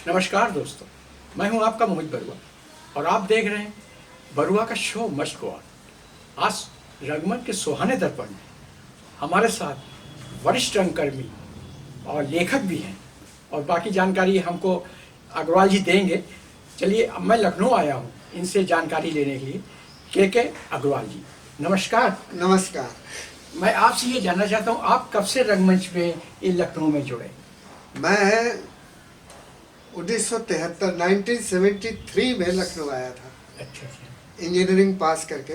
नमस्कार दोस्तों, मैं हूं आपका मोहित बरुआ और आप देख रहे हैं बरुआ का शो मस्ट गो ऑन। आज रंगमंच के सुहाने दर्पण में हमारे साथ वरिष्ठ रंगकर्मी और लेखक भी हैं और बाकी जानकारी हमको अग्रवाल जी देंगे। चलिए, अब मैं लखनऊ आया हूं इनसे जानकारी लेने के लिए। के अग्रवाल जी, नमस्कार। नमस्कार। मैं आपसे ये जानना चाहता हूँ, आप कब से रंगमंच में ये लखनऊ में जुड़े? मैं 1973 में लखनऊ आया था। अच्छा अच्छा। इंजीनियरिंग पास करके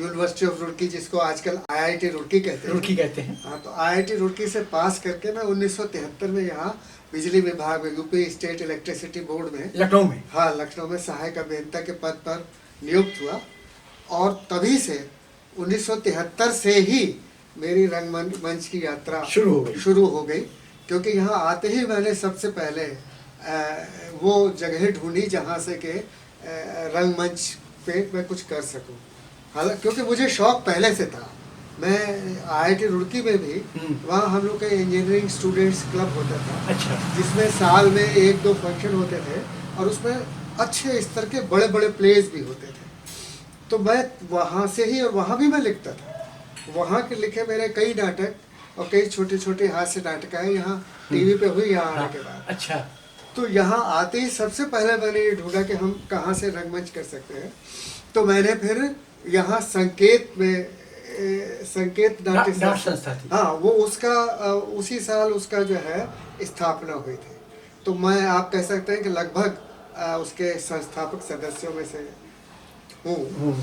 यूनिवर्सिटी ऑफ रुड़की, जिसको आजकल आईआईटी रुड़की कहते हैं। रुड़की कहते हैं। हाँ, तो आईआईटी रुड़की से पास करके मैं 1973 में यहाँ बिजली विभाग में, यूपी स्टेट इलेक्ट्रिसिटी बोर्ड में, लखनऊ में, हाँ लखनऊ में सहायक अभियंता के पद पर नियुक्त हुआ। और तभी से 1973 से ही मेरी रंगमंच की यात्रा शुरू हो गई। क्योंकि यहाँ आते ही मैंने सबसे पहले वो जगह ढूंढी जहाँ से कि रंगमंच पे मैं कुछ कर सकूं। हालांकि क्योंकि मुझे शौक पहले से था। मैं आईआईटी रुड़की में भी, वहाँ हम लोग का इंजीनियरिंग स्टूडेंट्स क्लब होता था। अच्छा। जिसमें साल में 1-2 फंक्शन होते थे और उसमें अच्छे स्तर के बड़े बड़े प्लेज भी होते थे। तो मैं वहाँ से ही, और वहाँ भी मैं लिखता था। वहाँ के लिखे मेरे कई नाटक और कई छोटे छोटे हास्य नाटकें यहाँ टीवी पे हुई यहाँ आने के बाद। अच्छा। तो यहाँ आते ही सबसे पहले मैंने ये ढूंढा कि हम कहाँ से रंगमंच कर सकते हैं। तो मैंने फिर यहाँ संकेत में, संकेत नाट्य संस्था थी। हाँ, वो उसका उसी साल उसका जो है स्थापना हुई थी। तो मैं, आप कह सकते हैं कि लगभग उसके संस्थापक सदस्यों में से हूँ।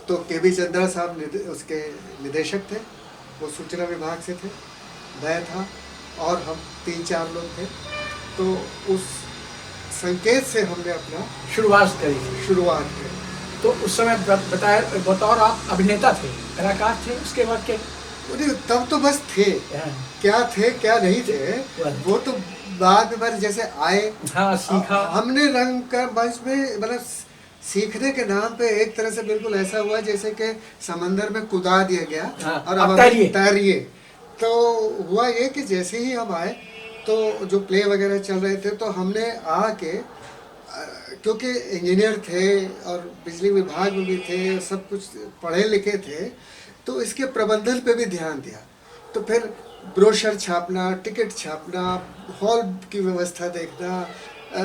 तो के.बी. चंद्रा साहब उसके निदेशक थे, वो सूचना विभाग से थे, मैं था और हम 3-4 लोग थे। तो उस संकेत से हमने अपना शुरुआत करी। तो उस समय बतौर आप अभिनेता थे, कलाकार थे, उसके बाद के तब तो बस थे, क्या थे क्या नहीं थे वो तो बाद में जैसे आए। हाँ, सीखा। हमने रंग का मंच में, मतलब सीखने के नाम पे एक तरह से बिल्कुल ऐसा हुआ जैसे कि समंदर में कूदा दिया गया। हाँ, और अब तैरिए। तो हुआ ये कि जैसे ही हम आए तो जो प्ले वगैरह चल रहे थे, तो हमने आके, क्योंकि इंजीनियर थे और बिजली विभाग में भी थे, सब कुछ पढ़े लिखे थे, तो इसके प्रबंधन पे भी ध्यान दिया। तो फिर ब्रोशर छापना, टिकट छापना, हॉल की व्यवस्था देखना,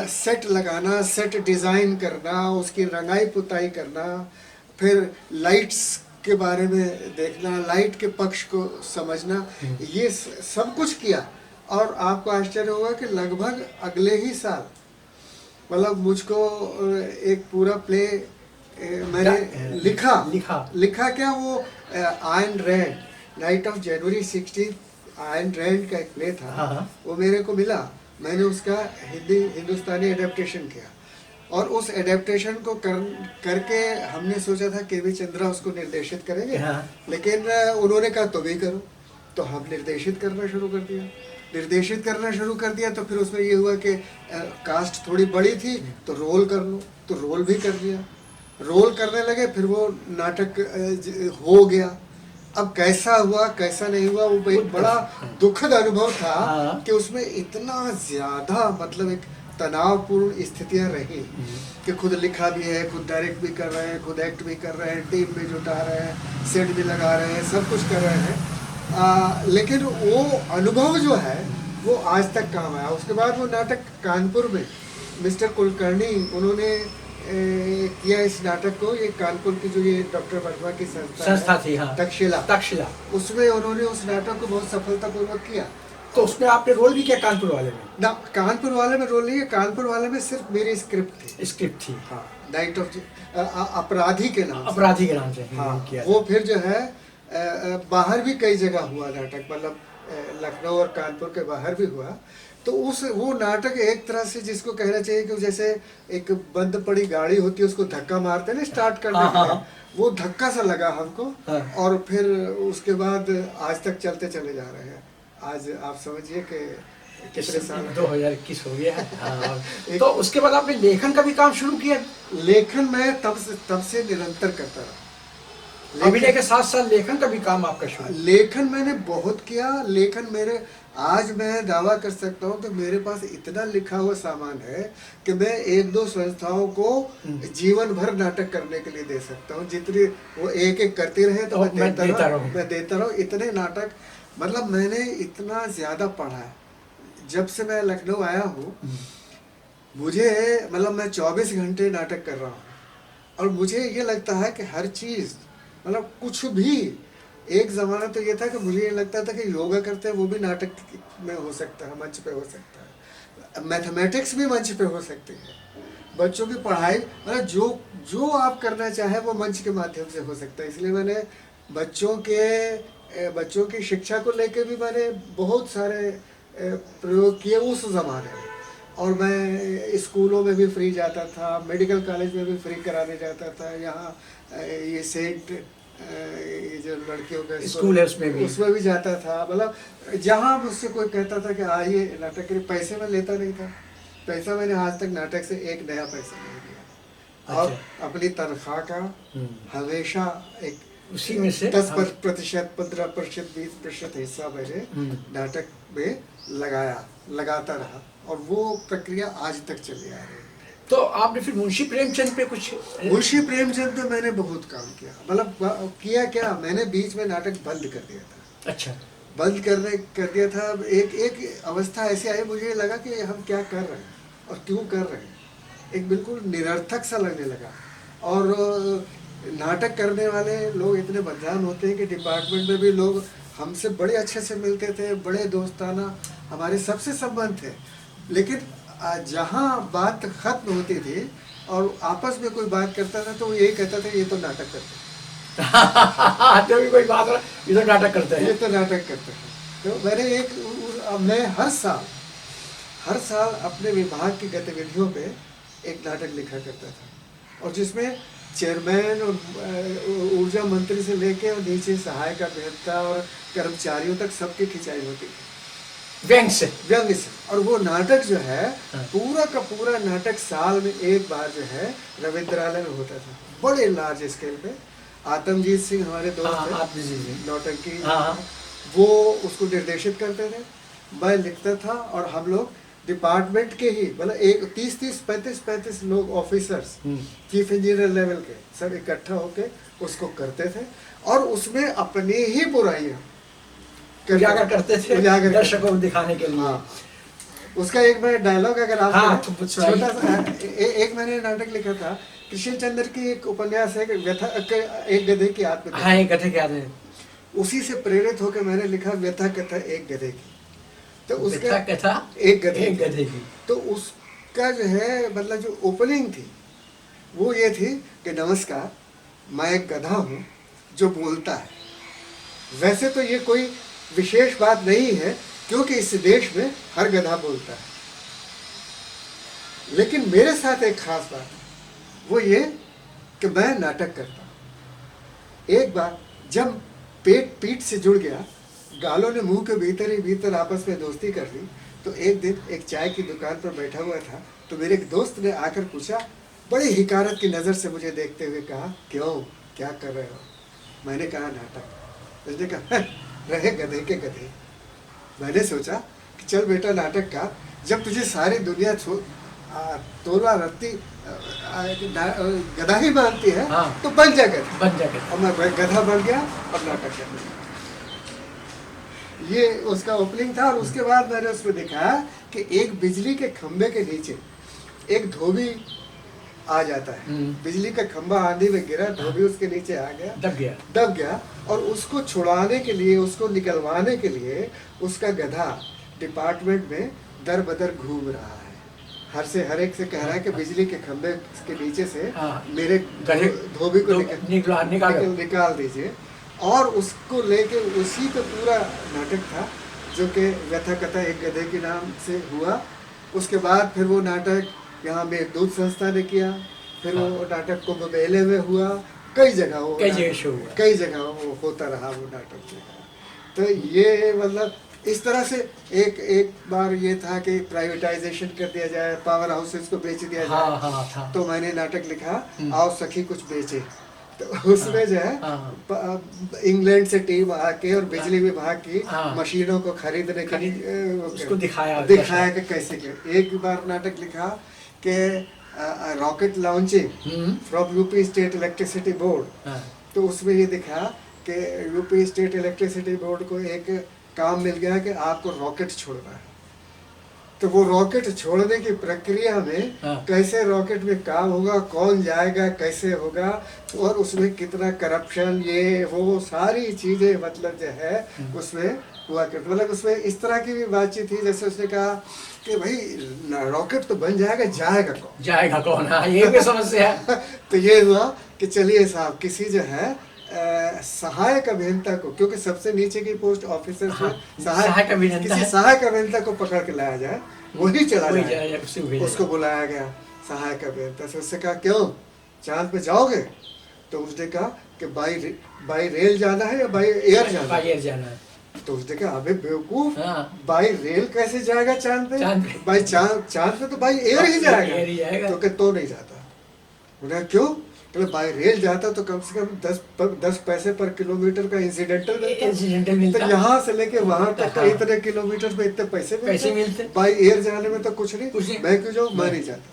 सेट लगाना, सेट डिज़ाइन करना, उसकी रंगाई पुताई करना, फिर लाइट्स के बारे में देखना, लाइट के पक्ष को समझना, ये सब कुछ किया। और आपको आश्चर्य होगा कि लगभग अगले ही साल, मतलब मुझको एक पूरा प्ले मैंने लिखा क्या, वो Ayn Rand, night of January 16 Ayn Rand का एक प्ले था। हाँ। वो मेरे को मिला, मैंने उसका हिंदुस्तानी एडेप्टेशन किया। और उस एडेप्टेशन को करके हमने सोचा था के.बी. चंद्रा उसको निर्देशित करेंगे। हाँ। लेकिन उन्होंने कहा तुम ही करो, तो हम निर्देशित करना शुरू कर दिया। तो फिर उसमें ये हुआ कि कास्ट थोड़ी बड़ी थी, तो रोल कर लो, तो रोल भी कर लिया। रोल करने लगे, फिर वो नाटक हो गया। अब कैसा हुआ कैसा नहीं हुआ, वो एक बड़ा दुखद अनुभव था कि उसमें इतना ज़्यादा, मतलब एक तनावपूर्ण स्थितियां रही कि खुद लिखा भी है, खुद डायरेक्ट भी कर रहे हैं, खुद एक्ट भी कर रहे हैं, टीम भी जुटा रहे हैं, सेट भी लगा रहे हैं, सब कुछ कर रहे हैं। लेकिन वो अनुभव जो है वो आज तक काम आया। उसके बाद वो नाटक कानपुर में मिस्टर कुलकर्णी, उन्होंने किया इस नाटक को। ये कानपुर की जो ये डॉक्टर वर्मा की संस्था थी, हाँ, तक्षशिला, उसमें उन्होंने उस नाटक को बहुत सफलतापूर्वक किया। तो उसमें आपने रोल भी किया कानपुर वाले में? ना, कानपुर वाले में रोल नहीं है। कानपुर वाले में सिर्फ मेरी स्क्रिप्ट थी। हाँ, नाइट ऑफ अपराधी के नाम से। हाँ, किया। वो फिर जो है बाहर भी कई जगह हुआ नाटक, मतलब लखनऊ और कानपुर के बाहर भी हुआ। तो वो नाटक एक तरह से जिसको कहना चाहिए कि जैसे एक बंद पड़ी गाड़ी होती है, उसको धक्का मारते हैं ना स्टार्ट करने के लिए, वो धक्का सा लगा हमको। और फिर उसके बाद आज तक चलते चले जा रहे हैं। आज आप समझिए कि कितने साल, 2021 हो गया। तो उसके बाद आपने लेखन का भी काम शुरू किया? लेखन मैं तब से निरंतर करता रहा। अभिनय के साथ साथ लेखन का भी काम आपका शुरू। लेखन मैंने बहुत किया। लेखन मेरे, आज मैं दावा कर सकता हूँ कि मेरे पास इतना लिखा हुआ सामान है कि मैं एक दो संस्थाओं को जीवन भर नाटक करने के लिए दे सकता हूँ। जितनी वो एक एक करती रहे तो मैं देता रहूँ इतने नाटक। मतलब मैंने इतना ज़्यादा पढ़ा है। जब से मैं लखनऊ आया हूँ, मुझे मतलब मैं 24 घंटे नाटक कर रहा हूँ। और मुझे ये लगता है कि हर चीज़, मतलब कुछ भी, एक ज़माना तो ये था कि मुझे ये लगता था कि योगा करते हैं वो भी नाटक में हो सकता है, मंच पे हो सकता है। मैथमेटिक्स भी मंच पे हो सकती है। बच्चों की पढ़ाई, मतलब जो जो आप करना चाहे वो मंच के माध्यम से हो सकता है। इसलिए मैंने बच्चों की शिक्षा को लेके भी मैंने बहुत सारे प्रयोग किए उस ज़माने में। और मैं स्कूलों में भी फ्री जाता था, मेडिकल कॉलेज में भी फ्री कराने जाता था। यहाँ ये सेंट, ये जो लड़कियों का स्कूल है उसमें भी जाता था। मतलब जहाँ मुझसे कोई कहता था कि आइए नाटक के, पैसे मैं लेता नहीं था। पैसा मैंने आज तक नाटक से एक नया पैसा नहीं लिया। और अपनी तनख्वाह का हमेशा एक उसी में से 10%, 15%, 20% हिस्सा मैंने नाटक में लगाता रहा। और वो प्रक्रिया आज तक चली आ रही है। तो आपने फिर मुंशी प्रेमचंद पे कुछ? मुंशी प्रेमचंद पे मैंने बहुत काम किया। मतलब किया क्या, मैंने बीच में नाटक बंद कर दिया था। अच्छा। बंद कर दिया था। एक अवस्था ऐसी आई, मुझे लगा कि हम क्या कर रहे हैं और क्यों कर रहे हैं। एक बिल्कुल निरर्थक सा लगने लगा। और नाटक करने वाले लोग इतने बदनाम होते हैं कि डिपार्टमेंट में भी लोग हमसे बड़े अच्छे से मिलते थे, बड़े दोस्ताना हमारे सबसे संबंध थे। लेकिन जहाँ बात खत्म होती थी और आपस में कोई बात करता था तो वो यही कहता था, ये तो नाटक करते हैं। जब भी कोई बात हो, ये तो नाटक करते हैं, ये तो नाटक करते हैं। तो मैं हर साल अपने विभाग की गतिविधियों पे एक नाटक लिखा करता था। और जिसमें चेयरमैन और ऊर्जा मंत्री से लेके और नीचे सहायक अभियंता और कर्मचारियों तक सबकी खिंचाई होती थी व्यंग से। और वो नाटक जो है, पूरा का पूरा नाटक साल में एक बार जो है रविंद्रालय में होता था, बड़े लार्ज स्केल पे। आत्मजीत सिंह हमारे दोस्त थे, नौटंकी, वो उसको निर्देशित करते थे, मैं लिखता था। और हम लोग डिपार्टमेंट के ही, मतलब एक 35 लोग ऑफिसर्स, चीफ इंजीनियर लेवल के, सब इकट्ठा होके उसको करते थे। और उसमें अपनी ही बुराइयां उजागर करते थे दर्शकों को दिखाने के लिए। हाँ। उसका एक मैं डायलॉग अगर आप तो छोटा सा एक मैंने नाटक लिखा था, कृष्ण चंद्र की एक उपन्यास है, एक गधे की आत्मकथा। हाँ, एक गधे की आत्मकथा। उसी से प्रेरित होकर मैंने लिखा व्यथा कथा एक गधे की। तो उसका कथा एक गधे की। तो उसका जो है, मतलब जो ओपनिंग थी वो ये थी कि नमस्कार, मैं एक गधा हूँ जो बोलता है। वैसे तो ये कोई विशेष बात नहीं है, क्योंकि इस देश में हर गधा बोलता है। लेकिन मेरे साथ एक खास बात है, वो ये कि मैं नाटक करता हूँ। एक बार जब पीठ से जुड़ गया, गालों ने मुंह के भीतर ही भीतर आपस में दोस्ती कर ली। तो एक दिन एक चाय की दुकान पर बैठा हुआ था, तो मेरे एक दोस्त ने आकर पूछा, बड़ी हिकारत की नज़र से मुझे देखते हुए कहा, क्यों, क्या कर रहे हो? मैंने कहा नाटक। उसने कहा, रहे गधे के गधे। मैंने सोचा कि चल बेटा नाटक का, जब तुझे सारी दुनिया तोला रत्ती गधा ही मानती है, हाँ। तो बन जा गधा। और मैं गधा बन गया और नाटक करने लगा। ये उसका ओपनिंग था। और उसके बाद मैंने उसमें देखा कि एक बिजली के खंभे के नीचे एक धोबी आ जाता है। बिजली का खंभा आंधी में गिरा, धोबी उसके नीचे आ गया, दब गया। और उसको छुड़ाने के लिए, उसको निकलवाने के लिए उसका गधा डिपार्टमेंट में दर बदर घूम रहा है। हर एक से कह रहा है कि बिजली के खंभे के नीचे से मेरे धोबी को निकाल दीजिए। और उसको लेके उसी पे पूरा नाटक था, जो कि व्यथा कथा एक गधे के नाम से हुआ। उसके बाद फिर वो नाटक यहाँ में दूध संस्था ने किया, फिर वो नाटक कुंभ मेले में हुआ, कई जगह वो होता रहा वो नाटक। तो ये मतलब इस तरह से एक बार ये था कि प्राइवेटाइजेशन कर दिया जाए, पावर हाउसेस को बेच दिया जाए। तो मैंने नाटक लिखा, आओ सखी कुछ बेचे। तो उसमें जो है इंग्लैंड से टीम आके और बिजली विभाग की मशीनों को खरीदने के लिए उसको दिखाया कि कैसे किया। एक बार नाटक लिखा कि rocket launching from UP state electricity board. तो उसमें ये दिखा कि यूपी स्टेट इलेक्ट्रिसिटी बोर्ड को एक काम मिल गया कि आपको रॉकेट छोड़ना है। तो वो रॉकेट छोड़ने की प्रक्रिया में कैसे रॉकेट में काम होगा, कौन जाएगा, कैसे होगा, और उसमें कितना करप्शन, ये वो सारी चीजें मतलब जो है उसमें हुआ करती। मतलब उसमें इस तरह की भी बातचीत थी, जैसे उसने कहा कि भाई रॉकेट तो बन जाएगा, जाएगा कौन? हाँ, ये भी समस्या है। तो ये हुआ कि चलिए साहब किसी जो है सहायक अभियंता को, क्योंकि सबसे नीचे की पोस्ट ऑफिसर से सहायक अभियंता को पकड़ के लाया जाए, वही चला जाए। उसको बुलाया गया सहायक अभियंता से। उससे कहा क्यों चांद पे जाओगे? तो उसने कहा कि बाई रेल जाना है या बाई एयर जाना है। तो उसने कहा अबे बेवकूफ, बाई रेल कैसे जाएगा चांद पे? बाई चांद पे तो बाई एयर ही जाएगा। तो नहीं जाता। उन्हें क्यों? बाई रेल जाता तो कम से कम 10 पैसे पर किलोमीटर का इंसिडेंटल मिलता। तो यहाँ से लेके वहां तक इतने किलोमीटर में इतने पैसे मिलते। बाई एयर जाने में तो कुछ नहीं, मैं क्यों जाऊँ, मैं नहीं जाता।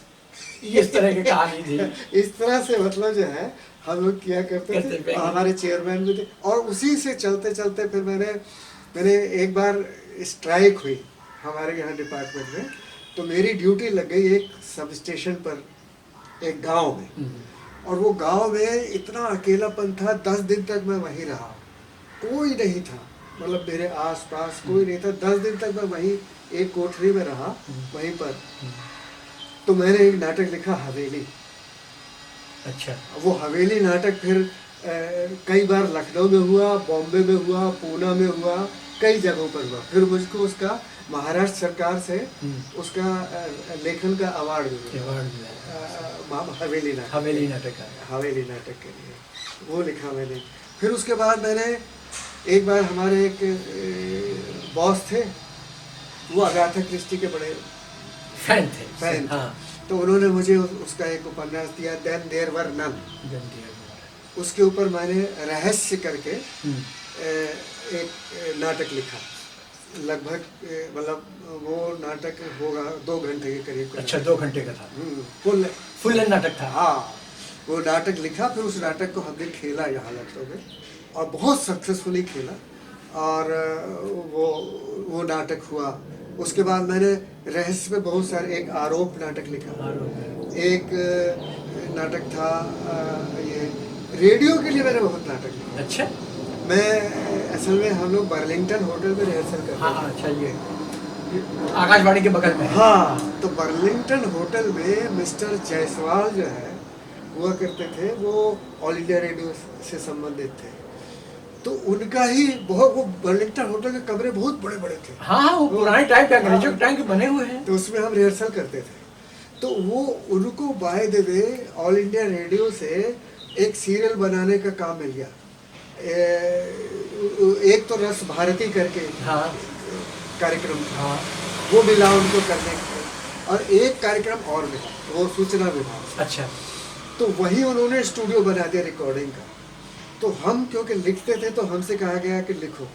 इस तरह की कहानी थी। इस तरह से मतलब जो है हम लोग किया करते थे। हमारे चेयरमैन भी थे। और उसी से चलते चलते फिर मैंने एक बार स्ट्राइक हुई हमारे यहाँ डिपार्टमेंट में। तो मेरी ड्यूटी लग गई एक सब स्टेशन पर, एक गाँव में। और वो गांव में इतना अकेलापन था, 10 दिन तक मैं वहीं रहा, कोई नहीं था, मतलब मेरे आसपास कोई नहीं था। 10 दिन तक मैं वहीं एक कोठरी में रहा, वहीं पर। तो मैंने एक नाटक लिखा हवेली। अच्छा। वो हवेली नाटक फिर कई बार लखनऊ में हुआ, बॉम्बे में हुआ, पूना में हुआ, कई जगहों पर हुआ। फिर मुझको उसका महाराष्ट्र सरकार से उसका लेखन का अवार्ड मिला, हवेली नाटक के लिए। वो लिखा मैंने। फिर उसके बाद मैंने एक बार, हमारे एक बॉस थे, वो अगाथा क्रिस्टी के बड़े फैन थे। हाँ। तो उन्होंने मुझे उसका एक उपन्यास दिया, देन देयर वर नन। उसके ऊपर मैंने रहस्य करके एक नाटक लिखा। लगभग मतलब वो नाटक होगा 2 घंटे के करीब का। अच्छा, 2 घंटे का था। फुल नाटक था। हाँ, वो नाटक लिखा। फिर उस नाटक को हमने खेला यहाँ लखनऊ में, और बहुत सक्सेसफुली खेला। और वो नाटक हुआ। उसके बाद मैंने रहस्य पे बहुत सारे, एक आरोप नाटक लिखा। एक नाटक था ये रेडियो के लिए, मैंने बहुत नाटक लिखा। अच्छा। मैं असल में हम लोग बर्लिंगटन होटल में रिहर्सल करते थे। हाँ, अच्छा, ये आकाशवाणी के बगल में। हाँ, तो बर्लिंगटन होटल में मिस्टर जायसवाल जो है हुआ करते थे, वो ऑल इंडिया रेडियो से संबंधित थे। तो उनका ही बहुत, वो बर्लिंगटन होटल के कमरे बहुत बड़े बड़े थे। हाँ, वो पुराने टाइप के अंग्रेजों टाइप के बने हुए हैं। तो उसमें हम रिहर्सल करते थे। तो वो उनको by the way all India radio से एक सीरियल बनाने का काम मिल गया। एक तो रस भारती करके कार्यक्रम था, वो मिला उनको करने के, और एक कार्यक्रम और मिला, वो सूचना विभाग। अच्छा। तो वही उन्होंने स्टूडियो बना दिया रिकॉर्डिंग का। तो हम क्योंकि लिखते थे, तो हमसे कहा गया कि लिखो।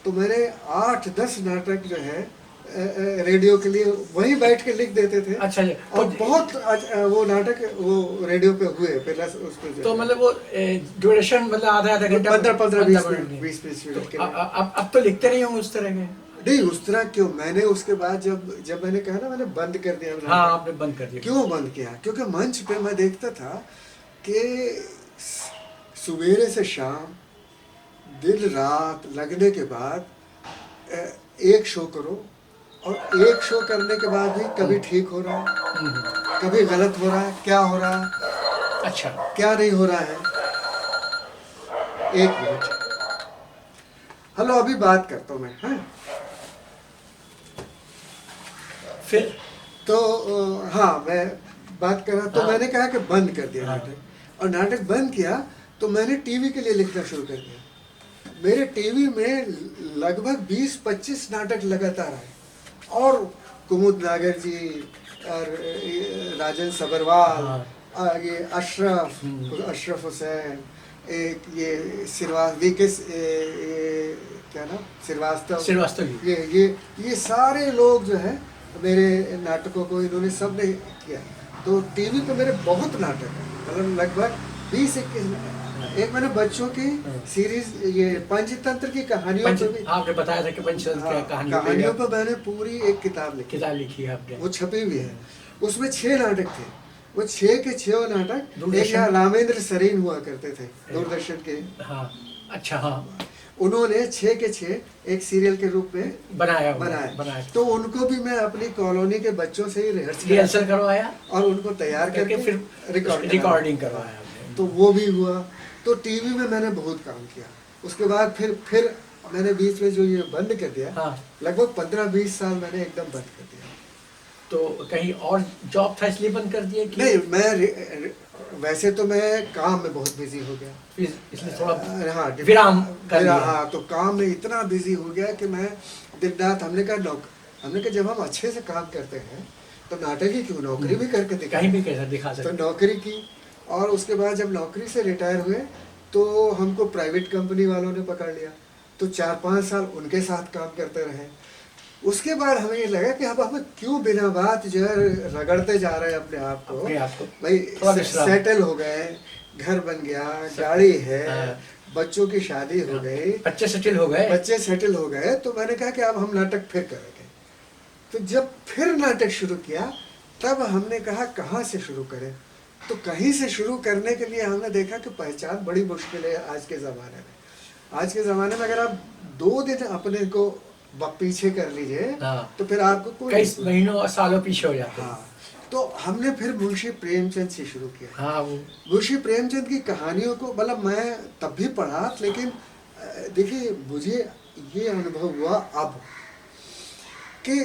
तो मैंने 8-10 नाटक जो है रेडियो के लिए वहीं बैठ के लिख देते थे। अच्छा। और बहुत वो नाटक वो रेडियो पे हुए प्लस उसमें। तो मतलब वो ड्यूरेशन मतलब आधा घंटा, 15-20 मिनट। अब तो लिखते नहीं होंगे उस तरह के? नहीं, उस तरह क्यों। मैंने उसके बाद जब मैंने कहा ना, मैंने बंद कर दिया। हाँ, आपने बंद कर दिया। क्यों बंद किया? क्योंकि मंच पे मैं देखता था कि सवेरे से शाम दिन रात लगने के बाद एक शो करो, और एक शो करने के बाद भी कभी ठीक हो रहा है, कभी गलत हो रहा है, क्या हो रहा है, अच्छा क्या नहीं हो रहा है। 1 मिनट, हेलो, अभी बात करता हूँ मैं। हाँ, फिर तो हाँ, मैं बात कर रहा। तो मैंने कहा कि बंद कर दिया नाटक, और नाटक बंद किया तो मैंने टीवी के लिए लिखना शुरू कर दिया। मेरे टीवी में लगभग 20-25 नाटक लगातार आए, और कुमुद नागर जी और राजन सबरवाल, ये अशरफ हुसैन, एक ये क्या नाम, श्रीवास्तव जी। ये सारे लोग जो है मेरे नाटकों को इन्होंने सब ने किया। तो टीवी पे मेरे बहुत नाटक है, मतलब लगभग 20-21। एक मैंने बच्चों की सीरीज, ये पंचतंत्र की कहानियों पे भी, आपने बताया था कि पंचतंत्र हाँ, की कहानियों पे मैंने पूरी एक किताब लिखी है आपने। वो छपी हुई है। उसमें 6 नाटक थे, वो 6 के 6 नाटक। एक दूरदर्शन यहाँ रामेंद्र सरीन हुआ करते थे दूरदर्शन के, हाँ, अच्छा, हाँ, उन्होंने 6 के 6 एक सीरियल के रूप में बनाया। तो उनको भी मैं अपनी कॉलोनी के बच्चों से ही रिहर्सल करवाया और उनको तैयार करके फिर रिकॉर्डिंग करवाया आपने। तो वो भी हुआ। तो टीवी में मैंने बहुत काम किया। उसके बाद फिर मैंने बीच में जो ये बंद कर दिया, हाँ। लगभग 15-20 साल मैंने एकदम बंद कर दिया। तो कहीं और जॉब था इसलिए बंद कर दिया कि नहीं, मैं वैसे तो मैं काम में बहुत बिजी हो गया, इसलिए थोड़ा हाँ, विराम कर लिया। हाँ, तो काम में इतना बिजी हो गया कि मैं दिन रात, हमने कहा जब हम अच्छे से काम करते हैं तो नाटक ही क्यों, नौकरी भी करके दिखा, कहीं भी कैसा दिखा सकते। तो नौकरी की। और उसके बाद जब नौकरी से रिटायर हुए तो हमको प्राइवेट कंपनी वालों ने पकड़ लिया, तो 4-5 साल उनके साथ काम करते रहे। उसके बाद हमें ये लगा कि अब हम क्यों बिना बात जो है रगड़ते जा रहे हैं अपने आप को। भाई सेटल हो गए, घर बन गया, गाड़ी है, बच्चों की शादी हो गई, बच्चे सेटल हो गए, तो मैंने कहा कि अब हम नाटक फिर करेंगे। तो जब फिर नाटक शुरू किया तब हमने कहा कहाँ से शुरू करें। तो कहीं से शुरू करने के लिए हमने देखा कि पहचान बड़ी मुश्किल है आज के ज़माने में। आज के ज़माने में अगर आप 2 दिन अपने को पीछे कर लीजिए, हाँ, तो फिर आपको कई महीनों और सालों पीछे हो जाते हैं। हाँ, तो हमने फिर मुंशी प्रेमचंद से शुरू किया। हाँ, वो मुंशी प्रेमचंद की कहानियों को, मतलब मैं तब भी पढ़ा, लेकिन देखिए मुझे ये अनुभव हुआ अब कि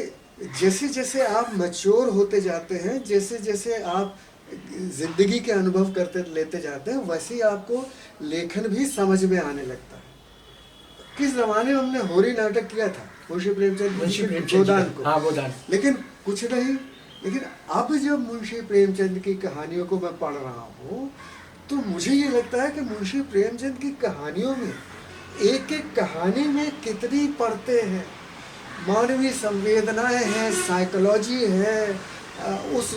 जैसे जैसे आप मैच्योर होते जाते हैं, जैसे जैसे आप जिंदगी के अनुभव करते लेते जाते हैं, वैसे ही आपको लेखन भी समझ में आने लगता है। किस जमाने में हमने होरी नाटक किया था मुंशी प्रेमचंद गोदान को, हाँ, गोदान, लेकिन कुछ नहीं। लेकिन अब जब मुंशी प्रेमचंद की कहानियों को मैं पढ़ रहा हूँ तो मुझे ये लगता है कि मुंशी प्रेमचंद की कहानियों में एक एक कहानी में कितनी परतें हैं, मानवीय संवेदनाएं हैं, साइकोलॉजी है उस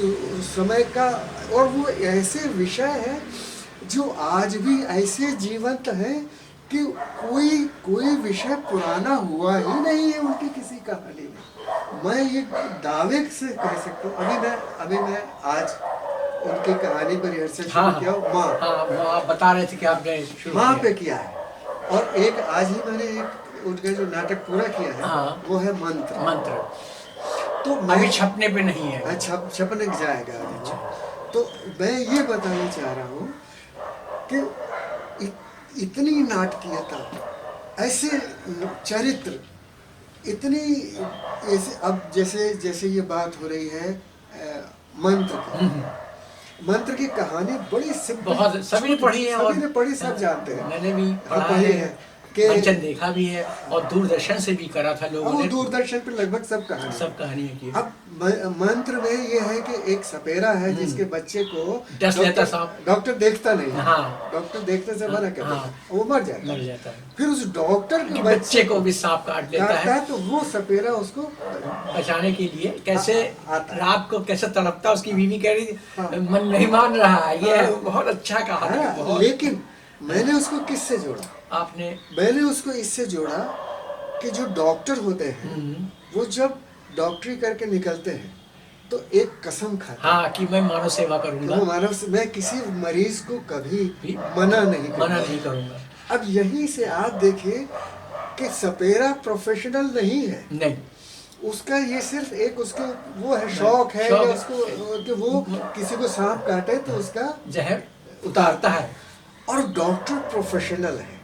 समय का, और वो ऐसे विषय हैं जो आज भी ऐसे जीवंत हैं कि कोई विषय पुराना हुआ ही नहीं है उनकी किसी कहानी में। मैं ये दावे से कह सकता हूँ। अभी मैं आज उनकी कहानी पर रिहर्सल शुरू किया, माँ। आप बता रहे थे कि आपने माँ पे किया है, और एक आज ही मैंने एक उनका जो नाटक पूरा किया है, हाँ, वो है मंत्र। तो अभी छपने पे नहीं है। अच्छा, छपने जाएगा। अच्छा। तो मैं ये बताना चाह रहा हूँ कि इतनी नाटकीयता, ऐसे चरित्र, इतनी ऐसे, अब जैसे ये बात हो रही है मंत्र की कहानी बड़ी सिंपल, बहुत सभी ने पढ़ी है, सभी ने पढ़ी, सब जानते हैं, मैंने भी पढ़ा है कि मंचन देखा भी है, और दूरदर्शन से भी करा था लोगों ने। दूरदर्शन पे लगभग सब कहानियां की। अब मंत्र में ये है कि एक सपेरा है जिसके बच्चे को डस लेता सांप, डॉक्टर देखता नहीं, हाँ, डॉक्टर देखने से मना करता है, वो मर जाता है। फिर उस डॉक्टर के बच्चे को भी सांप काट लेता है, तो वो सपेरा उसको बचाने के लिए कैसे रात को कैसे तड़पता, उसकी बीवी कह रही मन नहीं मान रहा है। ये बहुत अच्छा कहा। लेकिन मैंने उसको किससे जोड़ा? मैंने उसको इससे जोड़ा कि जो डॉक्टर होते हैं वो जब डॉक्टरी करके निकलते हैं तो एक कसम खाते हैं, हाँ, कि मैं मानव सेवा करूंगा, मैं किसी मरीज को कभी मना नहीं करूंगा। अब यहीं से आप देखिए कि सपेरा प्रोफेशनल नहीं है, नहीं, उसका ये सिर्फ एक उसको वो है, शौक है, या उसको कि वो किसी को सांप काटे तो उसका जहर उतारता है। और डॉक्टर प्रोफेशनल है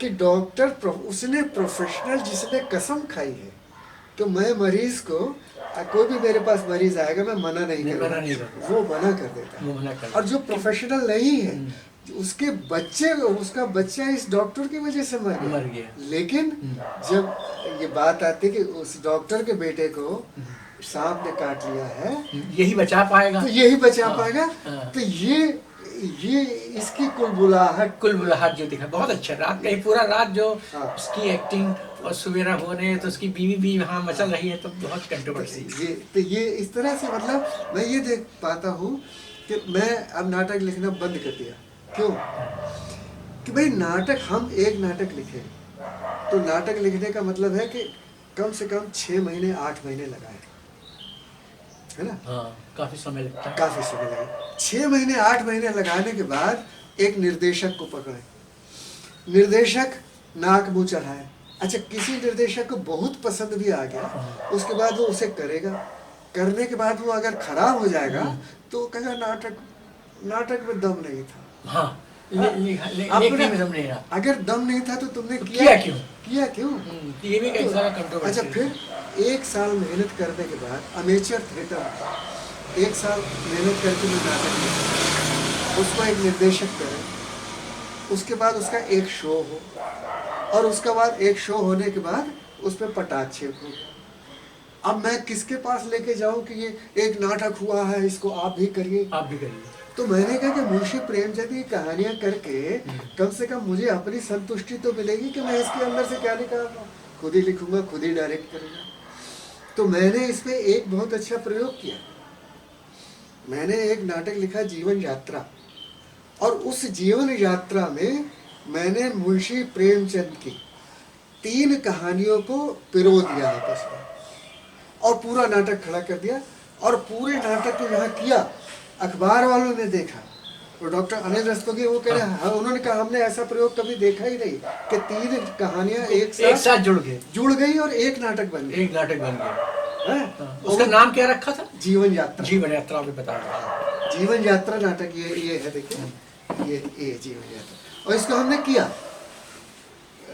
कि उसने प्रोफेशनल, जिसने कसम खाई है कि मैं मरीज को, कोई भी मेरे पास मरीज आएगा मैं मना नहीं करूँगा, वो मना कर देता है। और जो प्रोफेशनल नहीं है, उसका बच्चा इस डॉक्टर की वजह से मर गया। लेकिन जब ये बात आती है कि उस डॉक्टर के बेटे को सांप ने काट लिया है, यही बचा पाएगा, तो यही बचा पाएगा। तो ये इसकी कुलबुलाहट कुल बुलाहट जो दिखा बहुत अच्छा, रात का ही पूरा रात जो हाँ। उसकी एक्टिंग और सवेरा होने तो उसकी बीवी भी वहाँ मचल रही है, तो बहुत कंट्रोवर्सी। ये इस तरह से मतलब मैं ये देख पाता हूँ कि मैं अब नाटक लिखना बंद कर दिया। क्यों? कि भाई नाटक, हम एक नाटक लिखे तो नाटक लिखने का मतलब है कि कम से कम 6 महीने 8 महीने लगाए, है ना? हाँ, काफी समय लगता है। काफी समय लगे। 6 महीने 8 महीने लगाने के बाद एक निर्देशक को पकड़े, निर्देशक नाक मुंह चढ़ाए। अच्छा, किसी निर्देशक को बहुत पसंद भी आ गया, उसके बाद वो उसे करेगा, करने के बाद वो अगर खराब हो जाएगा तो कहेगा नाटक में दम नहीं था। हाँ, आपने- लेखनी में दम नहीं रहा। अगर दम नहीं था तो तुमने तो किया क्यों? किया क्यों? ये भी एक सारा कंट्रोवर्सी। अच्छा, फिर 1 साल मेहनत करने के बाद अमेचर थिएटर 1 साल मेहनत करके मैं नाटक लिखा, उसको एक निर्देशक करे, उसके बाद उसका एक शो हो, और उसके बाद एक शो होने के बाद उस पर पटाक्षेप हो। अब मैं किसके पास लेके जाऊं कि ये एक नाटक हुआ है, इसको आप भी करिए। आप भी करिए। तो मैंने कहा कि मुंशी प्रेमचंद की कहानियां करके कम से कम मुझे अपनी संतुष्टि तो मिलेगी कि मैं इसके अंदर से क्या निकाल रहा हूँ, खुद ही लिखूंगा, खुद ही डायरेक्ट करूंगा। तो मैंने इसमें एक बहुत अच्छा प्रयोग किया। मैंने एक नाटक लिखा जीवन यात्रा, और उस जीवन यात्रा में मैंने मुंशी प्रेमचंद की 3 कहानियों को पिरो दिया आपस में, और पूरा नाटक खड़ा कर दिया। और पूरे नाटक को यहाँ किया, अखबार वालों ने देखा, और डॉक्टर अनिल रस्तोगी वो कह रहे हैं, उन्होंने कहा हमने ऐसा प्रयोग कभी देखा ही नहीं कि 3 कहानियां एक साथ जुड़ गई और एक नाटक बन गया। एक नाटक बन गया। है? उसका नाम क्या रखा था? जीवन यात्रा। जीवन यात्रा भी बता रहा। जीवन यात्रा नाटक ये है, देखिए ये जीवन यात्रा, और इसको हमने किया,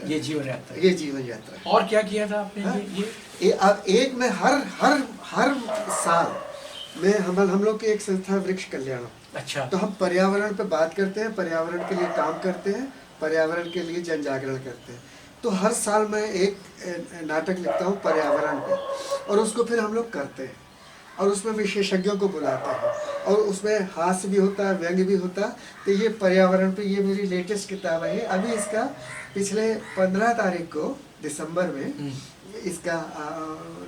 ये जीवन यात्रा। ये जीवन यात्रा। और क्या किया था आपने? हाँ? ये अब एक में हर साल में हम लोग की एक संस्था वृक्ष कल्याण, अच्छा, तो हम पर्यावरण पे बात करते हैं, पर्यावरण के लिए काम करते हैं, पर्यावरण के लिए जन जागरण करते हैं। तो हर साल मैं एक नाटक लिखता हूँ पर्यावरण पे, और उसको फिर हम लोग करते हैं, और उसमें विशेषज्ञों को बुलाते हैं, और उसमें हास्य भी होता है, व्यंग्य भी होता है। तो ये पर्यावरण पे ये मेरी लेटेस्ट किताब है। अभी इसका पिछले 15 तारीख को दिसंबर में इसका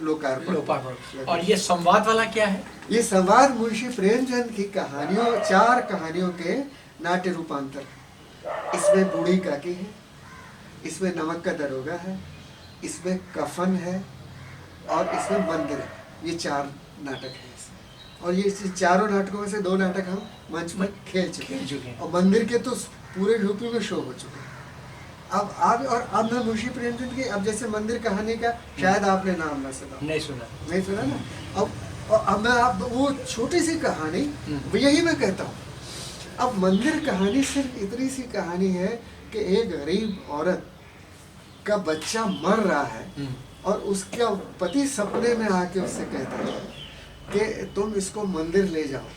लोकार्पण। और ये संवाद वाला क्या है? ये संवाद मुंशी प्रेमचंद की कहानियों, 4 कहानियों के नाट्य रूपांतर। इसमें बूढ़ी काकी है, इसमें नमक का दरोगा है, इसमें कफन है, और इसमें मंदिर है। ये 4 नाटक है इसमें, और ये चारों नाटकों में से 2 नाटक हम मंच में खेल चुके हैं, और मंदिर के तो पूरे यूपी में शो हो चुके हैं। अब मैं मुंशी प्रेमचंद की, अब जैसे मंदिर कहानी का शायद आपने नाम ना सुना, नहीं सुना ना। अब मैं आप वो छोटी सी कहानी, यही मैं कहता हूँ, अब मंदिर कहानी सिर्फ इतनी सी कहानी है कि एक गरीब औरत का बच्चा मर रहा है, और उसका पति सपने में आके उससे कहता है कि तुम इसको मंदिर ले जाओ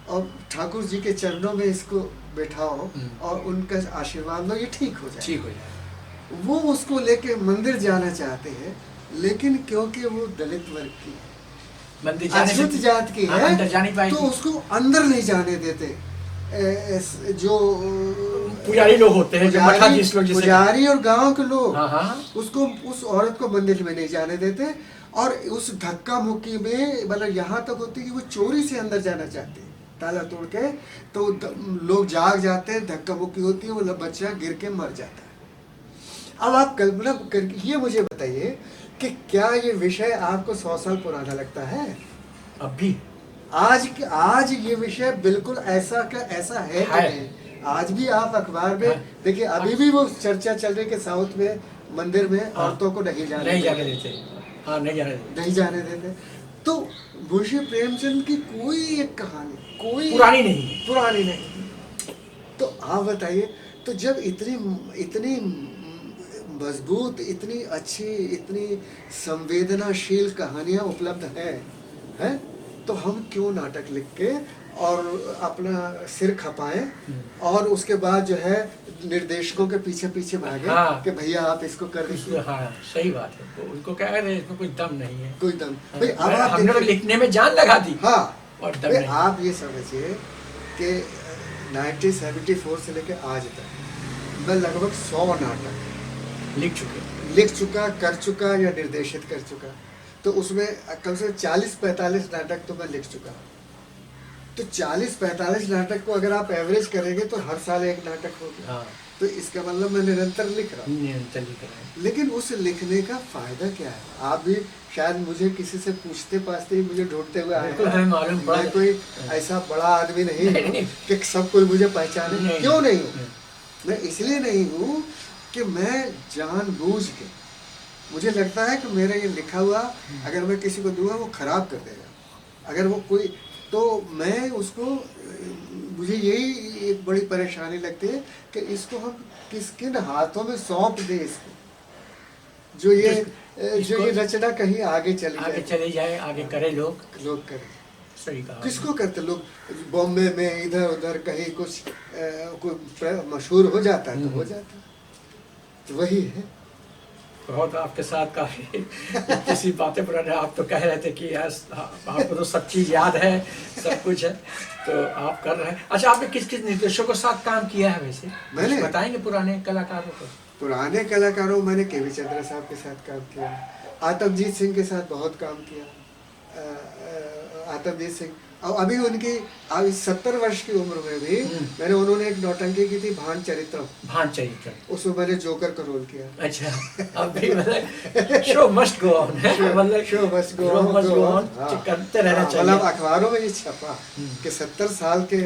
और ठाकुर जी के चरणों में इसको बैठाओ और उनका आशीर्वाद लो, ये ठीक हो जाए। वो उसको लेके मंदिर जाना चाहते हैं, लेकिन क्योंकि वो दलित वर्ग की, अछूत जात की है, तो उसको अंदर नहीं जाने देते। जो पुजारी लोग होते हैं, पुजारी और गांव के लोग उसको, उस औरत को मंदिर में नहीं जाने देते, और उस धक्का मुक्की में मतलब यहाँ तक होती है कि वो चोरी से अंदर जाना चाहते हैं, ताला तोड़ के, तो लोग जाग जाते हैं, धक्का मुक्की होती है, वो बच्चा गिर के मर जाता है। अब आप कल्पना करके ये मुझे बताइए कि क्या ये विषय आपको 100 साल पुराना लगता है? अब भी आज ये विषय बिल्कुल ऐसा का ऐसा है कि नहीं? आज भी आप अखबार में देखिए, अभी भी वो चर्चा चल रही कि साउथ में मंदिर में औरतों को नहीं जाने देते। नहीं जाने देते। तो मुंशी प्रेमचंद की कोई एक कहानी, कोई पुरानी नहीं। तो आप बताइए, तो जब इतनी मजबूत, इतनी अच्छी, इतनी संवेदनाशील कहानियां उपलब्ध हैं, तो हम क्यों नाटक लिख के और अपना सिर खपाएं, और उसके बाद जो है निर्देशकों के पीछे भागे कि भैया आप इसको कर दीजिए। सही बात है, उनको क्या है, इसमें कोई दम नहीं है, कोई दम भाई। अब आप हमने लिखने में जान लगा दी, हाँ, और दम नहीं। आप ये समझिए कि 1974 से लेकर आज तक मैं लगभग 100 नाटक लिख चुका, कर चुका या निर्देशित कर चुका। तो उसमें कम से कम 40-45 नाटक तो मैं लिख चुका। तो 40-45 नाटक को अगर आप एवरेज करेंगे तो हर साल एक नाटक होगा। हाँ। तो इसका मतलब मैं निरंतर लिख रहा हूँ। निरंतर लिख रहे हैं। लेकिन उस लिखने का फायदा क्या है? आप भी शायद मुझे किसी से पूछते पाछते ही मुझे ढूंढते हुए आए बिल्कुल हमें मालूम पड़ा। मैं कोई ऐसा बड़ा आदमी नहीं नहीं, हूँ नहीं। कि सब कोई मुझे पहचाने। नहीं, क्यों नहीं नहीं। हूँ? मैं इसलिए नहीं हूँ कि मैं जानबूझ के, मुझे लगता है कि मेरा ये लिखा हुआ अगर मैं किसी को दूंगा वो खराब कर देगा। अगर वो कोई, तो मैं उसको, मुझे यही एक बड़ी परेशानी लगती है कि इसको हम किन हाथों में सौंप दें इसको, जो ये रचना कहीं आगे चले जाए, आगे करे लोग करें। सही कहा। किसको करते लोग? बॉम्बे में इधर उधर कहीं कुछ कोई मशहूर हो जाता है तो हो जाता है, तो वही है। बहुत आपके साथ काफी किसी बातें पुराने, आप तो कह रहे थे कि यार आपको तो सब चीज याद है, सब कुछ है, तो आप कर रहे हैं। अच्छा, आपने किस किस निर्देशकों के साथ काम किया है वैसे? मैंने बताएंगे पुराने कलाकारों को। पुराने कलाकारों, मैंने के.वी. चंद्रा साहब के साथ काम किया, आतमजीत सिंह के साथ बहुत काम किया। आतमजीत सिंह, और अभी उनकी 70 वर्ष की उम्र में भी मैंने, उन्होंने एक नौटंकी की थी भान चरित्र, उसमें मैंने जोकर का रोल किया। अच्छा, अभी मतलब शो मस्ट गो ऑन है, मतलब शो मस्ट गो ऑन करते रहना चाहिए। मतलब अखबारों में ये छपा कि 70 साल के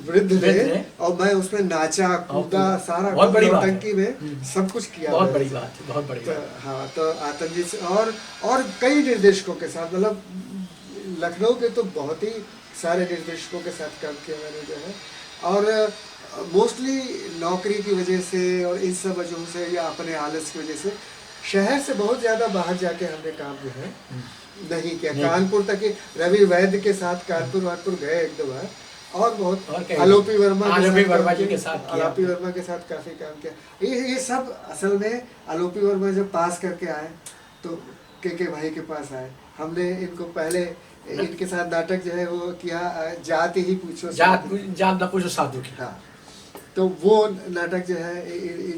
वृद्ध थे और मैं उसमें नाचा कूदा, सारा नौटंकी में सब कुछ किया। बहुत बड़ी बात है, बहुत बड़ी बात। हाँ, तो आतंकजीत और कई निर्देशकों के साथ, मतलब लखनऊ के तो बहुत ही सारे निर्देशकों के साथ काम किया मैंने जो है। और मोस्टली नौकरी की वजह से और इन सब वजहों से या अपने आलस की वजह से शहर से बहुत ज़्यादा बाहर जाके हमने काम जो है नहीं किया। कानपुर तक ही रवि वैद्य के साथ कानपुर गए एक दो बार, और बहुत आलोपी वर्मा के साथ काफ़ी काम किया। ये सब असल में आलोपी वर्मा जब पास करके आए तो के भाई के पास आए, हमने इनको पहले इनके साथ नाटक जो है वो किया, जात ही पूछो जात न पूछो साधु की। हाँ, तो वो नाटक जो है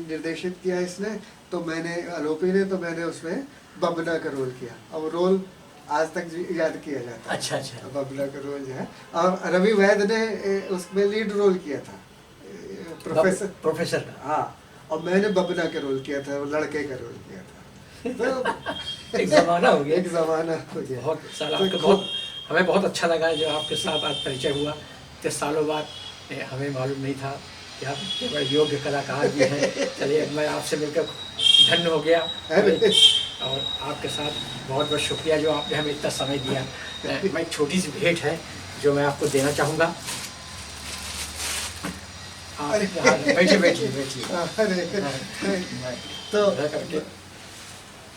निर्देशित किया इसने, तो मैंने, आलोपी ने, तो मैंने उसमें बबना का रोल किया, और रोल आज तक याद किया जाता है। अच्छा। बबना का रोल जो है, और रवि वैद्य ने उसमें लीड रोल किया था, प्रोफेसर का। हाँ, और मैंने बबना का रोल किया था, लड़के का रोल किया था। तो एक जमाना हो गया। बहुत साल आपका, बहुत हमें बहुत अच्छा लगा जो आपके साथ आज परिचय हुआ। इतने सालों बाद हमें मालूम नहीं था कि आप इतने बड़े योग्य कलाकार भी हैं। चलिए, मैं आपसे मिलकर धन्य हो गया, और आपके साथ बहुत बहुत शुक्रिया जो आपने हमें इतना समय दिया। मैं एक छोटी सी भेंट है जो मैं आपको देना चाहूँगा। बैठिए तो करके,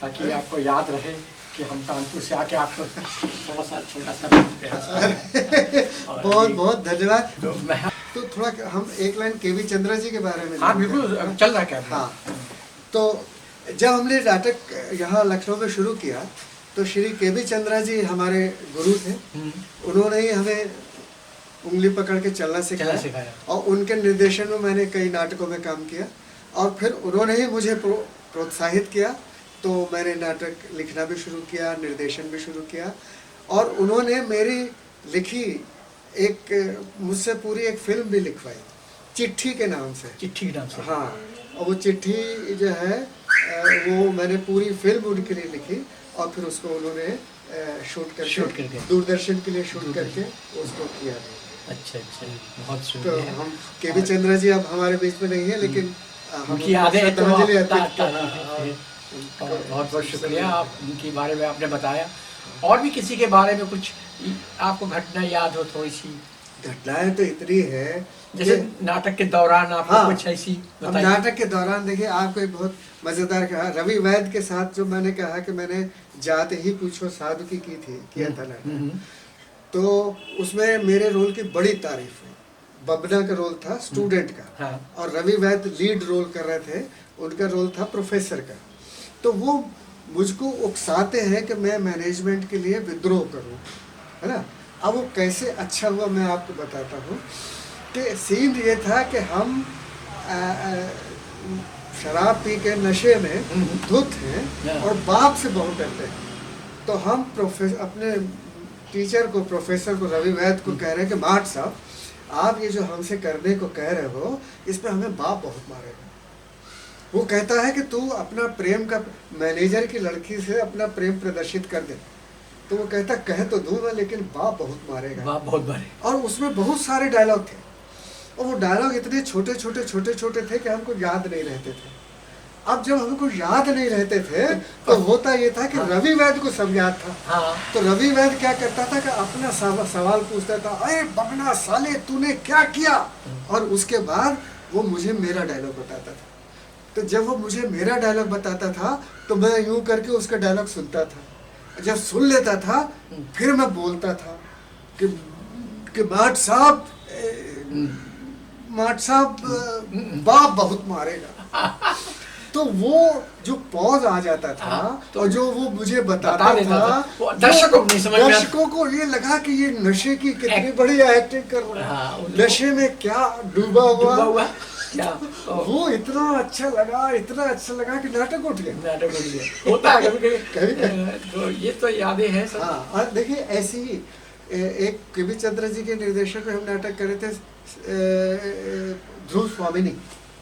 ताकि आपको याद रहे कि हम कानपुर से आके आपको थोड़ा सा छोटा सा बहुत बहुत धन्यवाद। तो थोड़ा हम एक लाइन के.वी. चंद्रा जी के बारे में। हाँ बिल्कुल, चल रहा है क्या? हाँ, तो जब हमने नाटक यहाँ लखनऊ में शुरू किया तो श्री के.वी. चंद्रा जी हमारे गुरु थे। उन्होंने ही हमें उंगली पकड़ के चलना सिखाया, और उनके निर्देशन में मैंने कई नाटकों में काम किया, और फिर उन्होंने ही मुझे प्रोत्साहित किया, तो मैंने नाटक लिखना भी शुरू किया, निर्देशन भी शुरू किया, और उन्होंने मेरी लिखी मुझसे पूरी एक फिल्म भी लिखवाई, चिट्ठी के नाम से। हाँ, और वो चिट्ठी जो है वो मैंने पूरी फिल्म उनके लिए लिखी, और फिर उसको उन्होंने शूट करके दूरदर्शन के लिए शूट करके उसको किया। अच्छा, बहुत तो शुक्रिया। हम के.वी. चंद्रा जी अब हमारे बीच में नहीं है, लेकिन उनकी यादें तो बहुत बहुत शुक्रिया। आप उनके बारे में आपने बताया। और भी किसी के बारे में कुछ आपको घटना याद हो? थोड़ी सी घटनाएं तो इतनी है, जैसे नाटक के दौरान आपको हाँ, कुछ ऐसी बताइए। नाटक के दौरान देखिए, आपको एक बहुत मजेदार कहा, रवि वैद्य के साथ जो मैंने कहा कि मैंने जात ही पूछो साधु की किया था नाटक, तो उसमें मेरे रोल की बड़ी तारीफ है। बबना का रोल था स्टूडेंट का, हाँ। और रवि वैद्य लीड रोल कर रहे थे, उनका रोल था प्रोफेसर का। तो वो मुझको उकसाते हैं कि मैं मैनेजमेंट के लिए विद्रोह करूं, है ना। अब वो कैसे अच्छा हुआ मैं आपको बताता हूँ कि सीन ये था कि हम आ, आ, शराब पी के नशे में धुत हैं और बाप से बहुत डरते हैं। तो हम अपने टीचर को, प्रोफेसर को, रवि वैद को कह रहे हैं कि मार्ट साहब, आप ये जो हमसे करने को कह रहे हो, इस पर हमें बाप बहुत मारेगा। वो कहता है कि तू अपना प्रेम का, मैनेजर की लड़की से अपना प्रेम प्रदर्शित कर दे। तो वो कहता कह तो दूंगा लेकिन बाप बहुत मारेगा, बाप बहुत मारे। और उसमें बहुत सारे डायलॉग थे, और वो डायलॉग इतने छोटे छोटे थे कि हमको याद नहीं रहते थे। अब जब हमको याद नहीं रहते थे तो होता ये था कि रवि वैद को सब याद था। हाँ। तो रवि वैद क्या करता था कि अपना सवाल पूछता था, अरे बगना साले तूने क्या किया, और उसके बाद वो मुझे मेरा डायलॉग बताता था। तो जब वो मुझे मेरा डायलॉग बताता था तो मैं यूं करके उसका डायलॉग सुनता था। जब सुन लेता था फिर मैं बोलता था कि माट साहब बाप बहुत मारेगा। तो वो जो पॉज आ जाता था, तो और जो वो मुझे बताता देता था, वो दर्शकों को नहीं समझ में आता। दर्शकों को ये लगा कि ये नशे की कितनी बड़ी एक्टिंग कर रहा है, नशे में क्या डूबा हुआ क्या। वो इतना अच्छा लगा कि नाटक उठ गया। होता है कभी तो ये तो यादें हैं सब। हाँ, और देखिए ऐसी ही एक के.बी. चंद्र जी के निर्देशक में हम नाटक करे थे, ध्रुव स्वामिनी।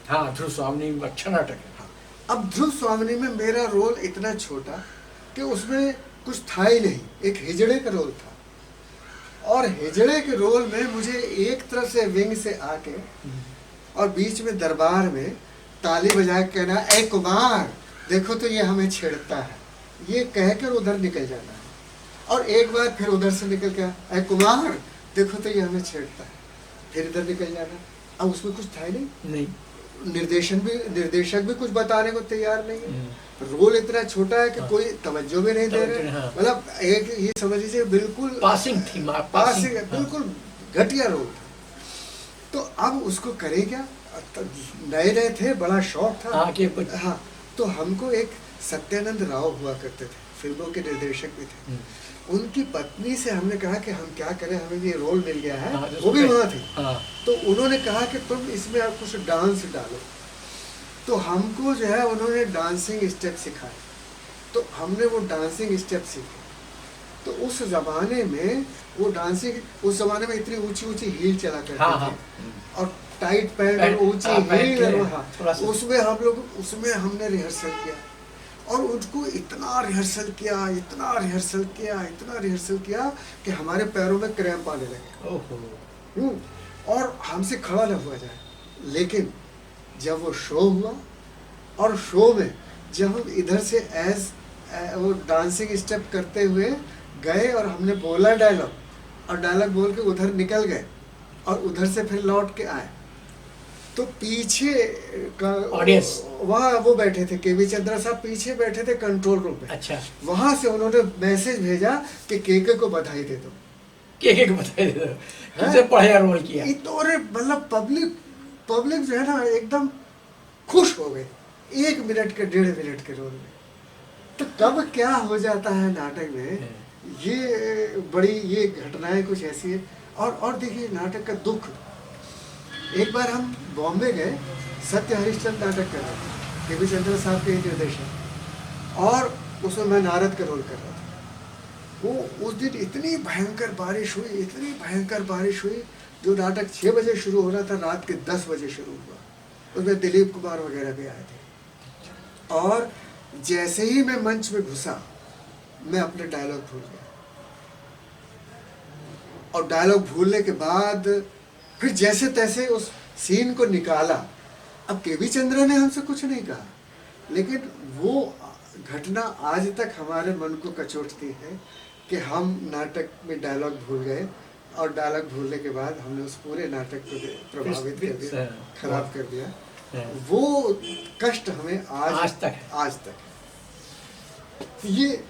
हाँ, ध्रुव स्वामिनी अच्छा नाटक है। अब ध्रुव स्वामिनी में मेरा रोल इतना छोटा कि उसमें कुछ था ही नहीं, एक हिजड़े का रोल था, और हिजड़े के रोल में मुझे एक तरफ से विंग से आके और बीच में दरबार में ताली बजा के कहना, ए कुमार देखो तो ये हमें छेड़ता है, ये कहकर उधर निकल जाना है, और एक बार फिर उधर से निकल के, ए कुमार देखो तो ये हमें छेड़ता है, फिर इधर निकल जाना। अब उसमें कुछ था ही नहीं। निर्देशक भी कुछ बताने को तैयार नहीं है। रोल इतना छोटा है कि कोई तवज्जो भी नहीं दे रहे। मतलब एक ये समझ लीजिए बिल्कुल पासिंग थी, पासिंग बिल्कुल घटिया रोल था। तो अब उसको करें क्या, नए थे, बड़ा शौक था। हाँ, तो हमको एक सत्यानंद राव हुआ करते थे, फिल्मों के निर्देशक भी थे। उनकी पत्नी से हमने कहा कि हम क्या करें, हमें ये रोल मिल गया है। वो भी वहाँ थी। तो उन्होंने कहा कि तुम इसमें आप कुछ डांस डालो। तो हमको जो है उन्होंने डांसिंग स्टेप सिखाए, तो हमने वो डांसिंग स्टेप सीखे। तो उस जमाने में वो डांसिंग, उस जमाने में इतनी ऊंची ऊंची हील चला करती थी, और टाइट पैंट और ऊंची हील, उसमें हम लोग, उसमें हमने रिहर्सल किया, और उनको इतना रिहर्सल किया कि हमारे पैरों में क्रैम्प आने लगे, और हमसे खड़ा न हुआ जाए। लेकिन जब वो शो हुआ, और शो में जब हम इधर से वो डांसिंग स्टेप करते हुए गए, और हमने बोला डायलॉग, और डायलॉग बोल के उधर निकल गए, और उधर से फिर लौट के आए, तो पीछे का ऑडियंस वहाँ वो बैठे थे, के.बी. चंद्रा साहब पीछे बैठे थे कंट्रोल रूम में। अच्छा। वहाँ से उन्होंने मैसेज भेजा कि केके को बधाई दे दो, केके को बधाई दे दो, तुमसे बढ़िया रोल किया। इतने मतलब पब्लिक जो है ना एकदम खुश हो गए 1 मिनट के 1.5 मिनट के रोल में। तो कब क्या हो जाता है नाटक में, ये बड़ी ये घटनाएं कुछ ऐसी है। और देखिए नाटक का दुख, एक बार हम बॉम्बे गए, सत्य हरिश्चंद्र नाटक कर रहे थे, के.बी. चंद्र साहब के निर्देशन, और उसमें मैं नारद का रोल कर रहा था। वो उस दिन इतनी भयंकर बारिश हुई, जो नाटक 6 बजे शुरू हो रहा था, रात के 10 बजे शुरू हुआ। उसमें दिलीप कुमार वगैरह भी आए थे, और जैसे ही मैं मंच में घुसा, मैं अपने डायलॉग भूल गया, और डायलॉग भूलने के बाद फिर जैसे तैसे उस सीन को निकाला। अब के.बी. चंद्र ने हमसे कुछ नहीं कहा, लेकिन वो घटना आज तक हमारे मन को कचोटती है कि हम नाटक में डायलॉग भूल गए, और डायलॉग भूलने के बाद हमने उस पूरे नाटक को प्रभावित कर दिया, खराब कर दिया। वो कष्ट हमें आज तक ये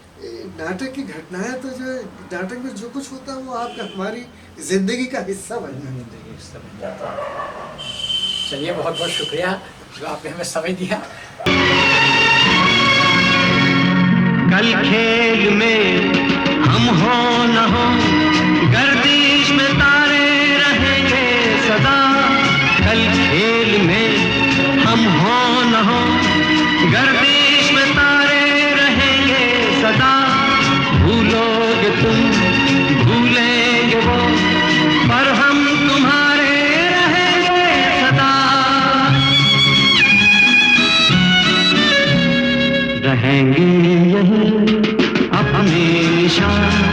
नाटक की घटनाएं, तो जो नाटक में जो कुछ होता है वो आपका हमारी जिंदगी का हिस्सा बन जाता है। चलिए, बहुत बहुत शुक्रिया जो आपने हमें समय दिया। कल खेल में हम हो न हो, गर्दिश में तारे रहेंगे सदा। गर्दिश में तारे रहेंगे सदा, भूलोगे तुम भूलेंगे वो, पर हम तुम्हारे रहेंगे सदा। रहेंगे यही अपने निशान,